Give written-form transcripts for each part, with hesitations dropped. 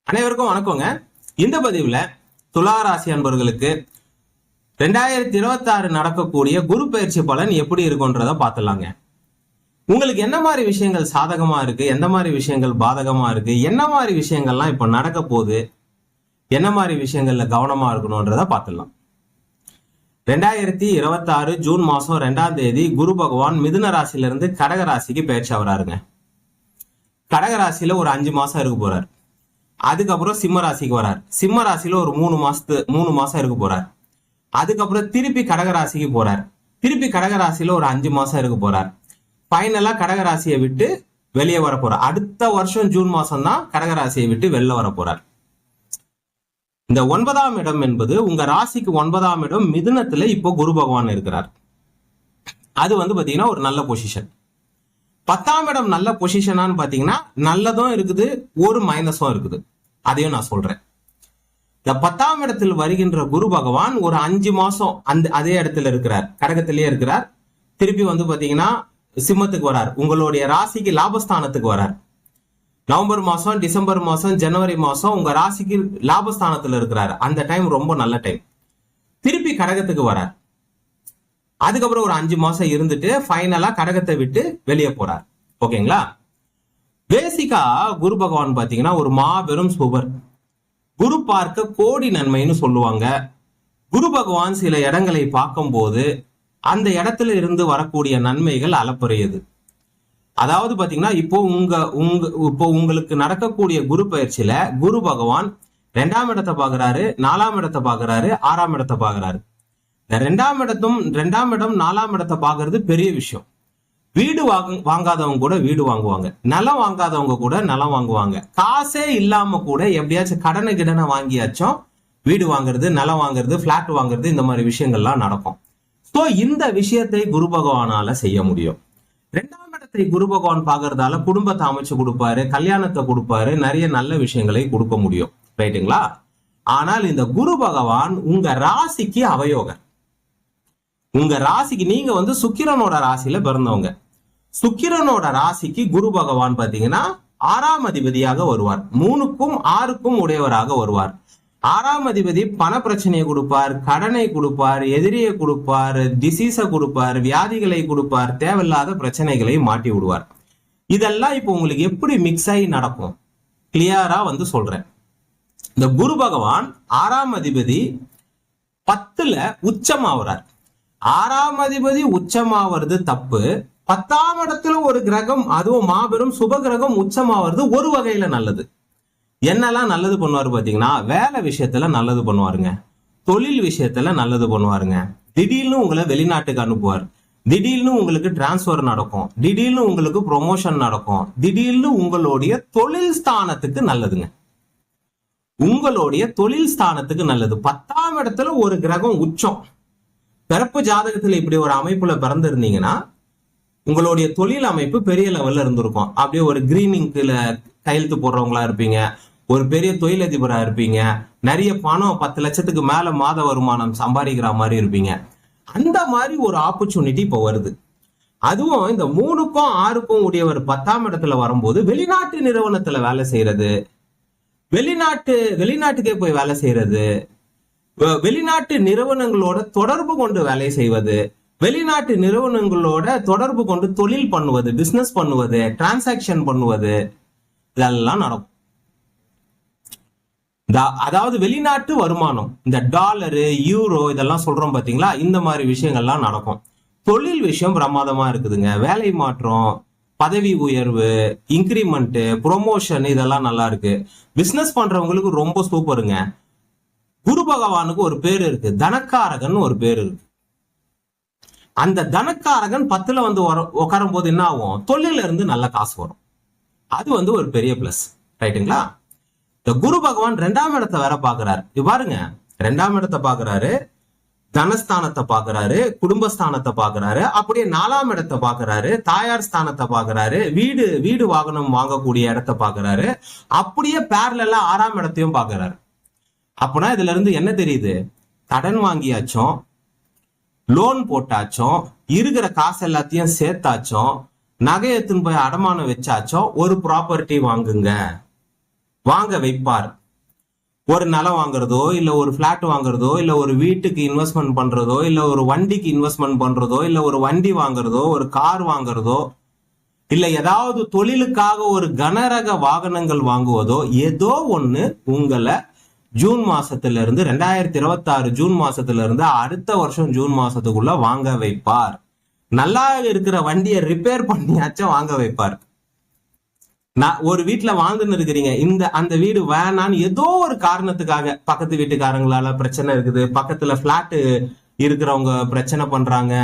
அனைவருக்கும் வணக்கங்க. இந்த பதிவுல துலா ராசி அன்பர்களுக்கு 2026 நடக்கக்கூடிய குரு பயிற்சி பலன் எப்படி இருக்கும்ன்றத பார்த்துலாங்க. உங்களுக்கு என்ன மாதிரி விஷயங்கள் சாதகமா இருக்கு, எந்த மாதிரி விஷயங்கள் பாதகமா இருக்கு, என்ன மாதிரி விஷயங்கள்லாம் இப்ப நடக்க போகுது, என்ன மாதிரி விஷயங்கள்ல கவனமா இருக்கணும்ன்றத பார்த்துடலாம். 2026 ஜூன் மாசம் 2ஆம் தேதி குரு பகவான் மிதுன ராசியிலிருந்து கடக ராசிக்கு பயிற்சி ஆகிறாருங்க. கடக ராசியில ஒரு 5 மாசம் இருக்க போறாரு. அதுக்கப்புறம் சிம்ம ராசிக்கு வரார். சிம்ம ராசியில ஒரு 3 மாசம் இருக்க போறார். அதுக்கப்புறம் திருப்பி கடக ராசிக்கு போறார். திருப்பி கடக ராசியில ஒரு 5 மாசம் இருக்க போறார். ஃபைனலா கடக ராசியை விட்டு வெளியே வர போறார். அடுத்த வருஷம் ஜூன் மாசம் தான் கடக ராசியை விட்டு வெளில வர போறார். இந்த 9ஆம் இடம் என்பது உங்க ராசிக்கு 9ஆம் இடம் மிதுனத்துல இப்போ குரு பகவான் இருக்கிறார். அது பாத்தீங்கன்னா ஒரு நல்ல பொசிஷன். 10ஆம் இடம் நல்ல பொசிஷனான்னு பாத்தீங்கன்னா நல்லதும் இருக்குது, ஒரு மைனஸும் இருக்குது. அதையும் நான் சொல்றேன். இந்த 10ஆம் இடத்தில் வருகின்ற குரு பகவான் ஒரு 5 மாசம் அதே இடத்துல இருக்கிறார், கடகத்திலேயே இருக்கிறார். திருப்பி பாத்தீங்கன்னா சிம்மத்துக்கு வரார், உங்களுடைய ராசிக்கு லாபஸ்தானத்துக்கு வரார். நவம்பர் மாசம், டிசம்பர் மாசம், ஜனவரி மாசம் உங்க ராசிக்கு லாபஸ்தானத்துல இருக்கிறார். அந்த டைம் ரொம்ப நல்ல டைம். திருப்பி கடகத்துக்கு வரார். அதுக்கப்புறம் ஒரு 5 மாசம் இருந்துட்டு ஃபைனலா கடகத்தை விட்டு வெளியே போறார். ஓகேங்களா? பேசிக்கா குரு பகவான் பாத்தீங்கன்னா ஒரு மாபெரும் சுபர். குரு பார்க்க கோடி நன்மைன்னு சொல்லுவாங்க. குரு பகவான் சில இடங்களை பார்க்கும் போது அந்த இடத்துல இருந்து வரக்கூடிய நன்மைகள் அளப்பரியது. அதாவது பாத்தீங்கன்னா இப்போ உங்களுக்கு நடக்கக்கூடிய குரு பயிற்சியில குரு பகவான் 2ஆம் இடத்தை பாக்குறாரு, 4ஆம் இடத்தை பாக்குறாரு, 6ஆம் இடத்தை பாக்குறாரு. இந்த 2ஆம் இடம் 4ஆம் இடத்தை பாக்குறது பெரிய விஷயம். வீடு வாங்காதவங்க கூட வீடு வாங்குவாங்க, நிலம் வாங்காதவங்க கூட நிலம் வாங்குவாங்க. காசே இல்லாம கூட எப்படியாச்சும் கடனை வாங்கியாச்சும் வீடு வாங்குறது, நிலம் வாங்குறது, பிளாட் வாங்குறது, இந்த மாதிரி விஷயங்கள்லாம் நடக்கும். ஸோ இந்த விஷயத்தை குரு பகவானால செய்ய முடியும். 2ஆம் இடத்தை குரு பகவான் பாக்குறதால குடும்பத்தை அமைச்சு கொடுப்பாரு, கல்யாணத்தை கொடுப்பாரு, நிறைய நல்ல விஷயங்களை கொடுக்க முடியும். ரைட்டுங்களா? ஆனால் இந்த குரு பகவான் உங்க ராசிக்கு அவயோகர். உங்க ராசிக்கு நீங்க சுக்கிரனோட ராசியில பிறந்தவங்க. சுக்கிரனோட ராசிக்கு குரு பகவான் பாத்தீங்கன்னா 6ஆம் அதிபதியாக வருவார். 3க்கும் 6க்கும் உடையவராக வருவார். 6ஆம் அதிபதி பண பிரச்சனையை கொடுப்பார், கடனை கொடுப்பார், எதிரியை கொடுப்பார், டிசீஸை கொடுப்பார், வியாதிகளை கொடுப்பார், தேவையில்லாத பிரச்சனைகளை மாட்டி விடுவார். இதெல்லாம் இப்போ உங்களுக்கு எப்படி மிக்ஸ் ஆகி நடக்கும் கிளியரா சொல்றேன். இந்த குரு பகவான் 6ஆம் அதிபதி 10ல உச்சமாகிறார். 6ஆம் அதிபதி உச்சமாவது தப்பு. 10ஆம் இடத்துல ஒரு கிரகம், அதுவும் மாபெரும் சுப கிரகம் உச்சமாவது ஒரு வகையில நல்லது. என்னெல்லாம் நல்லது பண்ணுவாரு பாத்தீங்கன்னா, வேலை விஷயத்துல நல்லது பண்ணுவாருங்க, தொழில் விஷயத்துல நல்லது பண்ணுவாருங்க. திடீர்னு உங்களை வெளிநாட்டுக்கு அனுப்புவார், திடீர்னு உங்களுக்கு டிரான்ஸ்பர் நடக்கும், திடீர்னு உங்களுக்கு ப்ரொமோஷன் நடக்கும், திடீர்னு உங்களுடைய தொழில் ஸ்தானத்துக்கு நல்லதுங்க. உங்களுடைய தொழில் ஸ்தானத்துக்கு நல்லது. 10ஆம் இடத்துல ஒரு கிரகம் உச்சம். பிறப்பு ஜாதகத்துல இப்படி ஒரு அமைப்புல பிறந்திருந்தீங்கன்னா உங்களுடைய தொழில் அமைப்பு பெரிய லெவல்ல இருந்திருக்கும். அப்படியே ஒரு கிரீனிங்ல கையெழுத்து போடுறவங்களா இருப்பீங்க, ஒரு பெரிய தொழிலதிபரா இருப்பீங்க, நிறைய பணம் 10 லட்சத்துக்கு மேல மாத வருமானம் சம்பாதிக்கிற மாதிரி இருப்பீங்க. அந்த மாதிரி ஒரு ஆப்பர்ச்சுனிட்டி இப்போ வருது. அதுவும் இந்த 3க்கும் 6க்கும் உடையவர் 10ஆம் இடத்துல வரும்போது வெளிநாட்டு நிறுவனத்துல வேலை செய்யறது, வெளிநாட்டுக்கே போய் வேலை செய்யறது, வெளிநாட்டு நிறுவனங்களோட தொடர்பு கொண்டு வேலை செய்வது, வெளிநாட்டு நிறுவனங்களோட தொடர்பு கொண்டு தொழில் பண்ணுவது, பிசினஸ் பண்ணுவது, டிரான்சாக்சன் பண்ணுவது, இதெல்லாம் நடக்கும். அதாவது வெளிநாட்டு வருமானம், இந்த டாலரு, யூரோ இதெல்லாம் சொல்றோம் பாத்தீங்களா, இந்த மாதிரி விஷயங்கள்லாம் நடக்கும். தொழில் விஷயம் பிரமாதமா இருக்குதுங்க. வேலை மாற்றம், பதவி உயர்வு, இன்கிரிமெண்ட், ப்ரொமோஷன், இதெல்லாம் நல்லா இருக்கு. பிசினஸ் பண்றவங்களுக்கு ரொம்ப சூப்பருங்க. குரு பகவானுக்கு ஒரு பேர் இருக்கு, தனக்காரகன் ஒரு பேர் இருக்கு. அந்த தனக்காரகன் 10ல உட்காரும் போது என்ன ஆகும், தொழில இருந்து நல்ல காசு வரும். அது ஒரு பெரிய பிளஸ். ரைட்டுங்களா? இந்த குரு பகவான் 2ஆம் இடத்தை வேற பாக்குறாரு. பாருங்க, 2ஆம் இடத்தை பாக்குறாரு, தனஸ்தானத்தை பாக்குறாரு, குடும்பஸ்தானத்தை பாக்குறாரு, அப்படியே 4ஆம் இடத்தை பாக்குறாரு, தாயார் ஸ்தானத்தை பாக்குறாரு, வீடு வாகனம் வாங்கக்கூடிய இடத்தை பாக்குறாரு, அப்படியே பேரலா 6ஆம் இடத்தையும் பாக்குறாரு. அப்பனா இதுல இருந்து என்ன தெரியுது, கடன் வாங்கியாச்சும், லோன் போட்டாச்சும், இருக்கிற காசு எல்லாத்தையும் சேர்த்தாச்சும், நகை எடுத்துன்னு போய் அடமானம் வச்சாச்சும் ஒரு ப்ராப்பர்ட்டி வாங்குங்க. வாங்க வைப்பார். ஒரு நிலம் வாங்குறதோ, இல்ல ஒரு பிளாட் வாங்குறதோ, இல்ல ஒரு வீட்டுக்கு இன்வெஸ்ட்மெண்ட் பண்றதோ, இல்ல ஒரு வண்டிக்கு இன்வெஸ்ட்மெண்ட் பண்றதோ, இல்ல ஒரு வண்டி வாங்குறதோ, ஒரு கார் வாங்குறதோ, இல்ல ஏதாவது தொழிலுக்காக ஒரு கனரக வாகனங்கள் வாங்குவதோ, ஏதோ ஒண்ணு உங்களை ஜூன் மாசத்துல இருந்து 2026 ஜூன் மாசத்துல இருந்து அடுத்த வருஷம் ஜூன் மாசத்துக்குள்ள வாங்க வைப்பார். நல்லா இருக்கிற வண்டியை ரிப்பேர் பண்ணியாச்சும் வாங்க வைப்பார். நான் ஒரு வீட்டுல வாழ்ந்துன்னு இருக்கிறீங்க, அந்த வீடு வேணான்னு ஏதோ ஒரு காரணத்துக்காக, பக்கத்து வீட்டுக்காரங்களால பிரச்சனை இருக்குது, பக்கத்துல பிளாட் இருக்கிறவங்க பிரச்சனை பண்றாங்க,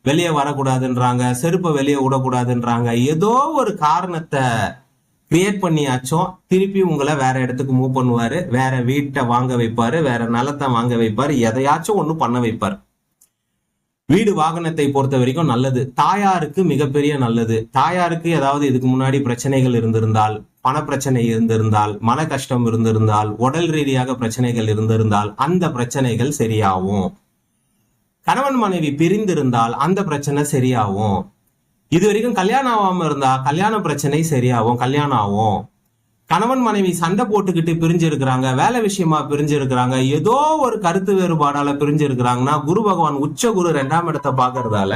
வெளியே வரக்கூடாதுன்றாங்க, செருப்பை வெளியே விடக்கூடாதுன்றாங்க, ஏதோ ஒரு காரணத்தை கிரியேட் பண்ணியாச்சும் திருப்பி உங்களை வேற இடத்துக்கு மூவ் பண்ணுவாரு, வேற வீட்டை வாங்க வைப்பாரு, வேற நிலத்தை வாங்க வைப்பாரு, எதையாச்சும் ஒண்ணு பண்ண வைப்பார். வீடு வாகனத்தை பொறுத்த வரைக்கும் நல்லது. தாயாருக்கு மிகப்பெரிய நல்லது. தாயாருக்கு ஏதாவது இதுக்கு முன்னாடி பிரச்சனைகள் இருந்திருந்தால், பண பிரச்சனை இருந்திருந்தால், மன கஷ்டம் இருந்திருந்தால், உடல் ரீதியாக பிரச்சனைகள் இருந்திருந்தால் அந்த பிரச்சனைகள் சரியாகும். கணவன் மனைவி பிரிந்திருந்தால் அந்த பிரச்சனை சரியாகும். இது வரைக்கும் கல்யாணம் ஆகாம இருந்தா கல்யாண பிரச்சனை சரியாகும், கல்யாணம் ஆகும். கணவன் மனைவி சண்டை போட்டுக்கிட்டு பிரிஞ்சு இருக்கிறாங்க, வேலை விஷயமா பிரிஞ்சு இருக்கிறாங்க, ஏதோ ஒரு கருத்து வேறுபாடால பிரிஞ்சு இருக்கிறாங்கன்னா குரு பகவான் உச்ச குரு 2ஆம் இடத்தை பாக்குறதால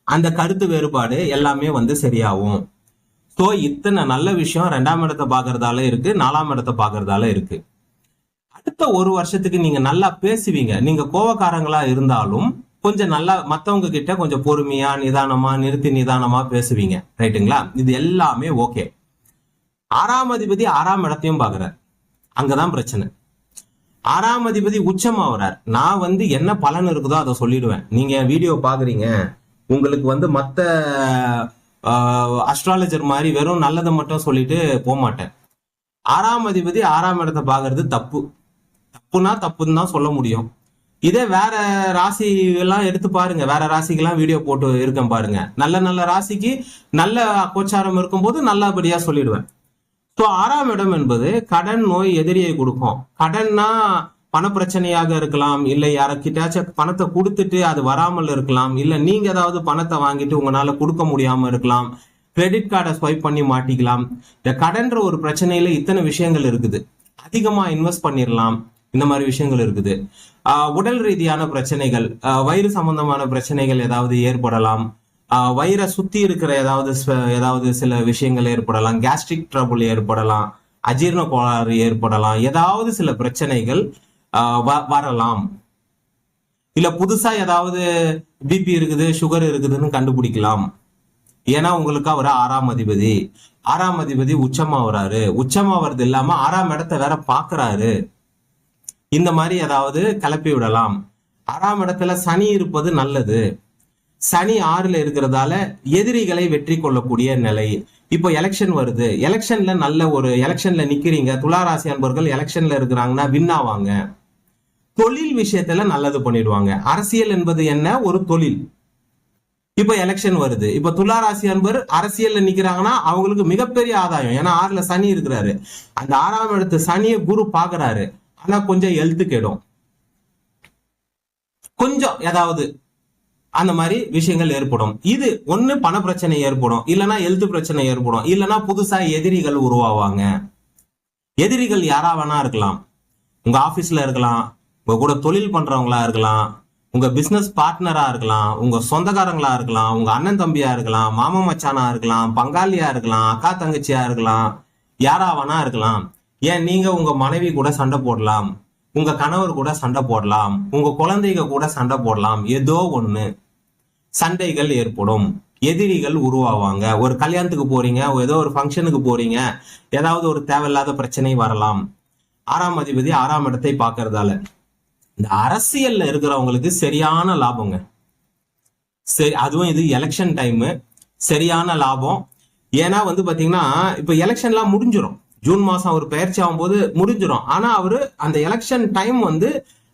அந்த கருத்து வேறுபாடு எல்லாமே சரியாகும். சோ இத்தனை நல்ல விஷயம் 2ஆம் இடத்தை பாக்குறதால இருக்கு, 4ஆம் இடத்தை பாக்குறதால இருக்கு. அடுத்த ஒரு வருஷத்துக்கு நீங்க நல்லா பேசுவீங்க. நீங்க கோவக்காரங்களா இருந்தாலும் கொஞ்சம் நல்லா மத்தவங்க கிட்ட கொஞ்சம் பொறுமையா நிதானமா நிதானமா பேசுவீங்க. ரைட்டுங்களா? இது எல்லாமே ஓகே. 6ஆம் அதிபதி 6ஆம் இடத்தையும் பாக்குறார். அங்கதான் பிரச்சனை. 6ஆம் அதிபதி உச்சமாவறார். நான் என்ன பலன் இருக்குதோ அதை சொல்லிடுவேன். நீங்க வீடியோ பாக்குறீங்க, உங்களுக்கு மத்த அஸ்ட்ராலஜர் மாதிரி வெறும் நல்லதை மட்டும் சொல்லிட்டு போக மாட்டேன். 6ஆம் அதிபதி 6ஆம் இடத்தை பாக்குறது தப்பு. தப்புனா தப்புன்னு தான் சொல்ல முடியும். இதே வேற ராசி எல்லாம் எடுத்து பாருங்க, வேற ராசிக்கெல்லாம் வீடியோ போட்டு இருக்கேன் பாருங்க. நல்ல நல்ல ராசிக்கு நல்ல கோச்சாரம் இருக்கும்போது நல்லபடியா சொல்லிடுவேன். ஸோ 6ஆம் இடம் என்பது கடன் நோய் எதிரியை கொடுக்கும். கடன்னா பண பிரச்சனையாக இருக்கலாம், இல்லை யாருக்கிட்டாச்சும் பணத்தை கொடுத்துட்டு அது வராமல் இருக்கலாம், இல்லை நீங்க ஏதாவது பணத்தை வாங்கிட்டு உங்களால கொடுக்க முடியாம இருக்கலாம், கிரெடிட் கார்டை ஸ்வைப் பண்ணி மாட்டிக்கலாம். இந்த கடன்ற ஒரு பிரச்சனையில இத்தனை விஷயங்கள் இருக்குது. அதிகமா இன்வெஸ்ட் பண்ணிடலாம், இந்த மாதிரி விஷயங்கள் இருக்குது. உடல் ரீதியான பிரச்சனைகள், வயிறு சம்பந்தமான பிரச்சனைகள் ஏதாவது ஏற்படலாம், வயிறை சுத்தி இருக்கிற ஏதாவது சில விஷயங்கள் ஏற்படலாம், கேஸ்ட்ரிக் ட்ரபுள் ஏற்படலாம், அஜீரண கோளாறு ஏற்படலாம், ஏதாவது சில பிரச்சனைகள் வரலாம். இல்ல புதுசா ஏதாவது பிபி இருக்குது, சுகர் இருக்குதுன்னு கண்டுபிடிக்கலாம். ஏன்னா உங்களுக்கு அவர் 6ஆம் அதிபதி. 6ஆம் அதிபதி உச்சமாவறாரு. உச்சமாவது இல்லாம 6ஆம் இடத்தை வேற பாக்குறாரு. இந்த மாதிரி ஏதாவது கிளப்பி விடலாம். 6ஆம் இடத்துல சனி இருப்பது நல்லது. சனி 6ல இருக்கிறதால எதிரிகளை வெற்றி கொள்ளக்கூடிய நிலை. இப்போ எலெக்ஷன் வருது, எலெக்ஷன்ல நல்ல ஒரு எலெக்ஷன்ல நிக்கிறீங்க, துளாராசி அன்பர்கள் எலெக்ஷன்ல இருக்கிறாங்கன்னா வின் ஆவாங்க. தொழில் விஷயத்துல நல்லது பண்ணிடுவாங்க. அரசியல் என்பது என்ன? ஒரு தொழில். இப்ப எலெக்ஷன் வருது, இப்ப துளாராசி அன்பர் அரசியல்ல நிக்கிறாங்கன்னா அவங்களுக்கு மிகப்பெரிய ஆதாயம். ஏன்னா 6ல சனி இருக்கிறாரு. அந்த 6ஆம் இடத்து சனியை குரு பாக்குறாரு. ஆனா கொஞ்சம் ஹெல்த் கெடும், கொஞ்சம் ஏதாவது அந்த மாதிரி விஷயங்கள் ஏற்படும். இது ஒண்ணு பண பிரச்சனை ஏற்படும், இல்லைன்னா ஹெல்த் பிரச்சனை ஏற்படும், இல்லைன்னா புதுசா எதிரிகள் உருவாவாங்க. எதிரிகள் யாரா வேணா இருக்கலாம். உங்க ஆபீஸ்ல இருக்கலாம், உங்க கூட தொழில் பண்றவங்களா இருக்கலாம், உங்க பிசினஸ் பார்ட்னரா இருக்கலாம், உங்க சொந்தக்காரங்களா இருக்கலாம், உங்க அண்ணன் தம்பியா இருக்கலாம், மாமா மச்சானா இருக்கலாம், பங்காளியா இருக்கலாம், அக்கா தங்கச்சியா இருக்கலாம், யாரா வேணா இருக்கலாம். ஏன் நீங்க உங்க மனைவி கூட சண்டை போடலாம், உங்க கணவர் கூட சண்டை போடலாம், உங்க குழந்தைங்க கூட சண்டை போடலாம். ஏதோ ஒண்ணு சண்டைகள் ஏற்படும், எதிரிகள் உருவாவாங்க. ஒரு கல்யாணத்துக்கு போறீங்க, ஏதோ ஒரு ஃபங்க்ஷனுக்கு போறீங்க, ஏதாவது ஒரு தேவையில்லாத பிரச்சனை வரலாம். 6ஆம் அதிபதி 6ஆம் இடத்தை பாக்குறதால இந்த அரசியல்ல இருக்கிறவங்களுக்கு சரியான லாபங்க. சரி, அதுவும் இது எலெக்ஷன் டைம், சரியான லாபம். ஏன்னா பாத்தீங்கன்னா இப்ப எலெக்ஷன்லாம் முடிஞ்சிடும். ஜூன் மாசம் அவர் பயிற்சி ஆகும் போது முடிஞ்சிடும். ஆனா அவரு அந்த எலெக்ஷன் டைம்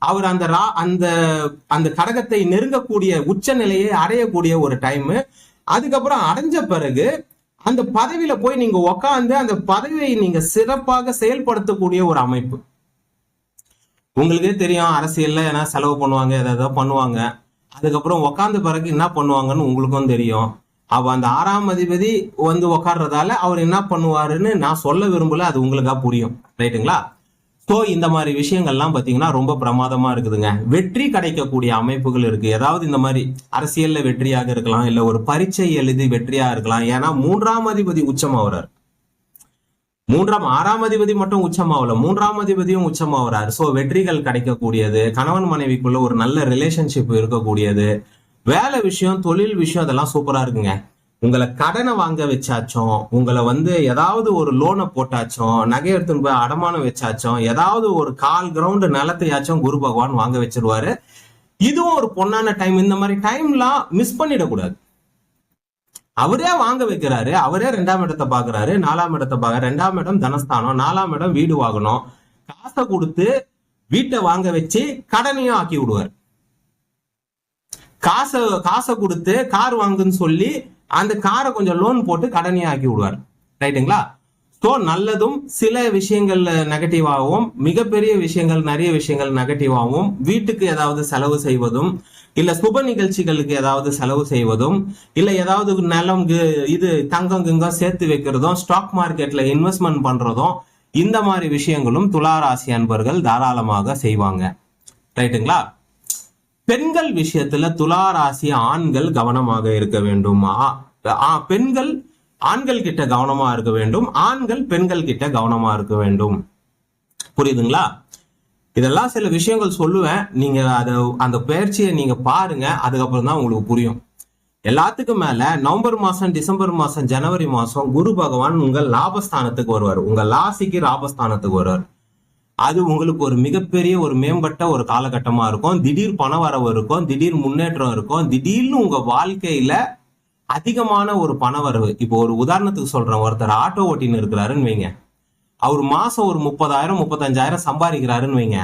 அவர் அந்த கடகத்தை நெருங்கக்கூடிய உச்ச நிலையை அடையக்கூடிய ஒரு டைம். அதுக்கப்புறம் அடைஞ்ச பிறகு அந்த பதவியில போய் நீங்க உக்காந்து அந்த பதவியை நீங்க சிறப்பாக செயல்படுத்தக்கூடிய ஒரு அமைப்பு. உங்களுக்கே தெரியும், அரசியல்ல ஏன்னா செலவு பண்ணுவாங்க, ஏதாவது பண்ணுவாங்க. அதுக்கப்புறம் உக்காந்த பிறகு என்ன பண்ணுவாங்கன்னு உங்களுக்கும் தெரியும். அந்த 6ஆம் அதிபதி வந்து உக்காடுறதால அவர் என்ன பண்ணுவாருன்னு நான் சொல்ல விரும்பல, அது உங்களுக்கா புரியும். ரைட்டுங்களா? ஸோ இந்த மாதிரி விஷயங்கள்லாம் பார்த்தீங்கன்னா ரொம்ப பிரமாதமா இருக்குதுங்க. வெற்றி கிடைக்கக்கூடிய அமைப்புகள் இருக்கு. ஏதாவது இந்த மாதிரி அரசியல்ல வெற்றியாக இருக்கலாம், இல்ல ஒரு பரீட்சை எழுதி வெற்றியா இருக்கலாம். ஏன்னா 3ஆம் அதிபதி உச்சமாகிறார். 6ஆம் அதிபதி மட்டும் உச்சமாகல, 3ஆம் அதிபதியும் உச்சமாகிறார். ஸோ வெற்றிகள் கிடைக்கக்கூடியது, கணவன் மனைவிக்குள்ள ஒரு நல்ல ரிலேஷன்ஷிப் இருக்கக்கூடியது, வேலை விஷயம், தொழில் விஷயம், அதெல்லாம் சூப்பரா இருக்குங்க. உங்களை கடனை வாங்க வச்சாச்சும், உங்களை வந்து ஏதாவது ஒரு லோனை போட்டாச்சும், நகை எடுத்துன்னு போய் அடமானம் வச்சாச்சும், ஏதாவது ஒரு 1/4 கிரவுண்ட் நிலத்தையாச்சும் குரு பகவான் வாங்க வச்சிருவாரு. இதுவும் ஒரு பொன்னான டைம். இந்த மாதிரி டைம்லாம் மிஸ் பண்ணிடக்கூடாது. அவரே வாங்க வைக்கிறாரு, அவரே 2ஆம் இடத்தை பாக்குறாரு, 4ஆம் இடத்தை பாக்குறாரு. 2ஆம் இடம் தனஸ்தானம், 4ஆம் இடம் வீடு வாங்கணும். காசை கொடுத்து வீட்டை வாங்க வச்சு கடனையும் ஆக்கி விடுவார். காசை கொடுத்து கார் வாங்குன்னு சொல்லி அந்த காரை கொஞ்சம் லோன் போட்டு கடனையும் ஆக்கி விடுவார். ரைட்டுங்களா? ஸோ நல்லதும் சில விஷயங்கள் நெகட்டிவாகவும், மிகப்பெரிய விஷயங்கள் நிறைய விஷயங்கள் நெகட்டிவாகவும், வீட்டுக்கு ஏதாவது செலவு செய்வதும், இல்ல சுப நிகழ்ச்சிகளுக்கு ஏதாவது செலவு செய்வதும், இல்ல ஏதாவது நிலம் இது தங்கம் கிங்கம் சேர்த்து வைக்கிறதும், ஸ்டாக் மார்க்கெட்ல இன்வெஸ்ட்மெண்ட் பண்றதும், இந்த மாதிரி விஷயங்களும் துலா ராசி அன்பர்கள் தாராளமாக செய்வாங்க. ரைட்டுங்களா? பெண்கள் விஷயத்துல துலா ராசி ஆண்கள் கவனமாக இருக்க வேண்டும். பெண்கள் ஆண்கள் கிட்ட கவனமா இருக்க வேண்டும், ஆண்கள் பெண்கள் கிட்ட கவனமா இருக்க வேண்டும். புரியுதுங்களா? இதெல்லாம் சில விஷயங்கள் சொல்லுவேன். நீங்க அந்த பயிற்சியை நீங்க பாருங்க, அதுக்கப்புறம் தான் உங்களுக்கு புரியும். எல்லாத்துக்கும் மேல நவம்பர் மாசம், டிசம்பர் மாசம், ஜனவரி மாசம் குரு பகவான் உங்கள் லாபஸ்தானத்துக்கு வருவார். உங்க ராசிக்கு லாபஸ்தானத்துக்கு வருவார். அது உங்களுக்கு ஒரு மிகப்பெரிய ஒரு மேம்பட்ட ஒரு காலகட்டமா இருக்கும். திடீர் பண வரவு இருக்கும், திடீர் முன்னேற்றம் இருக்கும், திடீர்னு உங்க வாழ்க்கையில அதிகமான ஒரு பண வரவு. இப்போ ஒரு உதாரணத்துக்கு சொல்றேன், ஒருத்தர் ஆட்டோ ஓட்டின்னு இருக்கிறாருன்னு வைங்க, அவர் மாசம் ஒரு 30,000 35,000 சம்பாதிக்கிறாருன்னு வைங்க.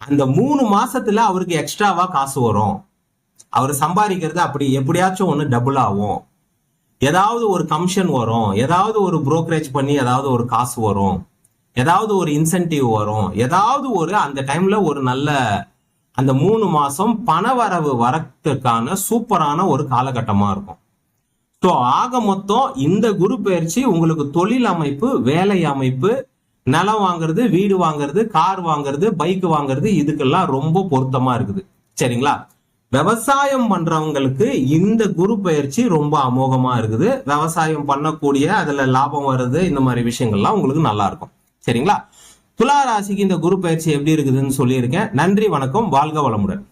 அந்த 3 மாசத்துல அவருக்கு எக்ஸ்ட்ராவா காசு வரும். அவர் சம்பாதிக்கிறது அப்படி எப்படியாச்சும் ஒண்ணு டபுள் ஆகும். ஏதாவது ஒரு கமிஷன் வரும், ஏதாவது ஒரு புரோக்கரேஜ் பண்ணி ஏதாவது ஒரு காசு வரும், ஏதாவது ஒரு இன்சென்டிவ் வரும், ஏதாவது ஒரு அந்த டைம்ல ஒரு நல்ல அந்த 3 மாசம் பண வரவு வரத்துக்கான சூப்பரான ஒரு காலகட்டமா இருக்கும். ஸோ ஆக மொத்தம் இந்த குரு பயிற்சி உங்களுக்கு தொழில் அமைப்பு, வேலை அமைப்பு, நிலம் வாங்குறது, வீடு வாங்குறது, கார் வாங்குறது, பைக் வாங்குறது, இதுக்கெல்லாம் ரொம்ப பொருத்தமா இருக்குது. சரிங்களா? விவசாயம் பண்றவங்களுக்கு இந்த குரு பயிற்சி ரொம்ப அமோகமா இருக்குது. விவசாயம் பண்ணக்கூடிய அதுல லாபம் வருது, இந்த மாதிரி விஷயங்கள்லாம் உங்களுக்கு நல்லா இருக்கும். சரிங்களா? துலா ராசிக்கு இந்த குரு பயிற்சி எப்படி இருக்குதுன்னு சொல்லியிருக்கேன். நன்றி, வணக்கம், வாழ்க வளமுடன்.